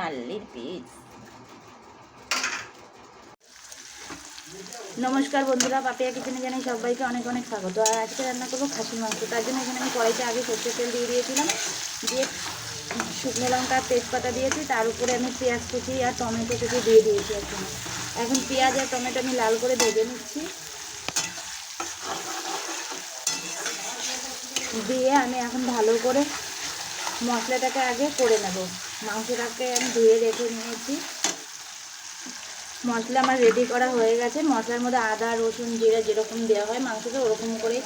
আল্লির piece. নমস্কার বন্ধুরা, পাপিয়া কিচেনে জানাই সবাইকে অনেক অনেক স্বাগত। আর আজকে রান্না করবো খাসির মাংস। তার জন্য এখানে আমি কড়াইতে আগে সরষের তেল দিয়ে দিয়েছিলাম, দিয়ে শুকনো লঙ্কা তেজপাতা দিয়েছি, তার উপরে আমি পেঁয়াজ কুচি আর টমেটো কুচি দিয়ে দিয়েছি। এখন পেঁয়াজ আর টমেটো আমি লাল করে ভেজে নিচ্ছি, দিয়ে আমি এখন ভালো করে মশলাটাকে আগে করে নেব। মাংসটাকে আমি ধুয়ে রেখে নিয়েছি, মশলা আমার রেডি করা হয়ে গেছে। মশলার মধ্যে আদা রসুন জিরা যেরকম দেওয়া হয় মাংসটা ওরকম করে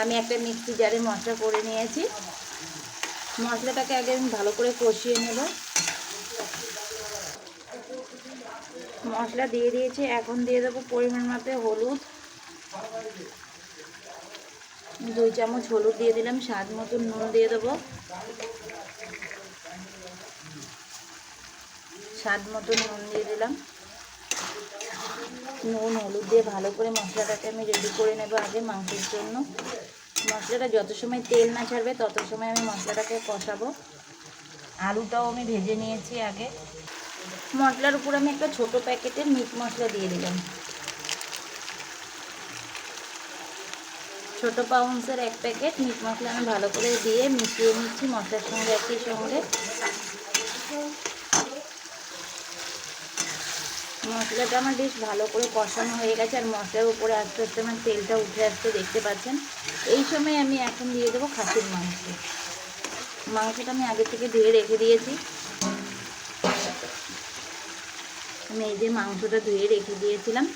আমি একটা মিক্সি জারে মশলা করে নিয়েছি। মশলাটাকে আগে আমি ভালো করে কষিয়ে নেব। মশলা দিয়ে দিয়েছি, এখন দিয়ে দেবো পরিমাণ মাপে হলুদ, 2 চামচ হলুদ দিয়ে দিলাম। স্বাদ মতো নুন দিয়ে দেবো, স্বাদ মতো নুন দিয়ে দিলাম। নুন হলুদ দিয়ে ভালো করে মশলাটাকে আমি রেডি করে নেব আগে মাংসের জন্য। মশলাটা যত সময় তেল না ছাড়বে তত সময় আমি মশলাটাকে কষাবো। আলুটাও আমি ভেজে নিয়েছি আগে। মশলার উপর আমি একটা ছোট প্যাকেটের মিট মশলা দিয়ে দিলাম, ছোট পাউন্সের 1 প্যাকেট মিট মশলা আমি ভালো করে দিয়ে মিশিয়ে নিচ্ছি মশলার সঙ্গে একই সঙ্গে। মশলাটা আমার বেশ ভালো করে কষানো হয়ে গেছে, আর মশলার উপরে আস্তে আস্তে আমার তেলটা উঠে আসতে দেখতে পাচ্ছেন। এই সময় আমি এখন দিয়ে দেবো খাসির মাংস। মাংসটা আমি আগে থেকে ধুয়ে রেখে দিয়েছি। আমি এই যে মাংসটা ধুয়ে রেখে দিয়েছিলাম,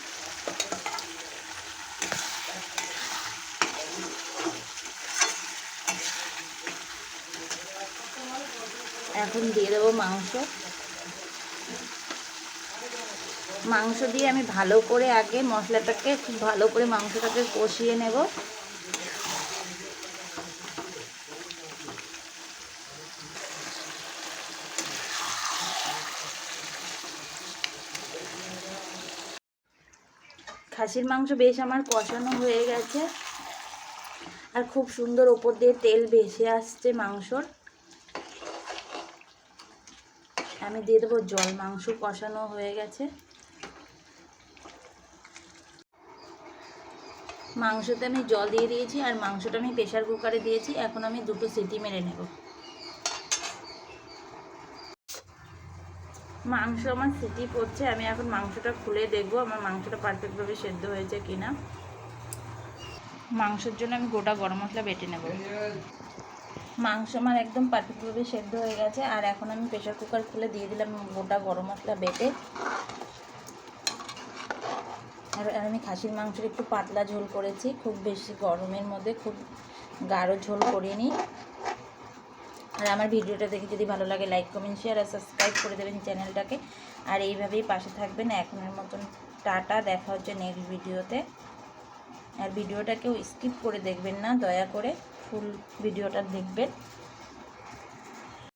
এখন দিয়ে দেবো মাংস। মাংস দিয়ে আমি ভালো করে আগে মশলাটাকে খুব ভালো করে মাংসটাকে কষিয়ে নেব। খাসির মাংস বেশ আমার কষানো হয়ে গেছে, আর খুব সুন্দর ওপর দিয়ে তেল ভেসে আসছে মাংসর। আমি দিয়ে দেবো জল। মাংস কষানো হয়ে গেছে, মাংসতে আমি জল দিয়ে দিয়েছি, আর মাংসটা আমি প্রেসার কুকারে দিয়েছি। এখন আমি 2টো সিটি মেরে নেব। মাংস আমার সিটি পড়ছে, আমি এখন মাংসটা খুলে দেখবো আমার মাংসটা পারফেক্টভাবে সেদ্ধ হয়েছে কিনা। মাংসের জন্য আমি গোটা গরম মশলা বেটে নেব। মাংস আমার একদম পারফেক্টভাবে সেদ্ধ হয়ে গেছে, আর এখন আমি প্রেসার কুকার খুলে দিয়ে দিলাম গোটা গরম মশলা বেটে। আর আমি খাসির মাংসের একটু পাতলা ঝোল করেছি, খুব বেশি গরমের মধ্যে খুব গাঢ় ঝোল করিনি। আর আমার ভিডিওটা দেখে যদি ভালো লাগে লাইক কমেন্ট শেয়ার আর সাবস্ক্রাইব করে দেবেন চ্যানেলটাকে। আর এইভাবেই পাশে থাকবেন। এখনের মতন টাটা, দেখা হচ্ছে নেক্সট ভিডিওতে। আর ভিডিওটা কেউ স্কিপ করে দেখবেন না, দয়া করে ফুল ভিডিওটা দেখবেন।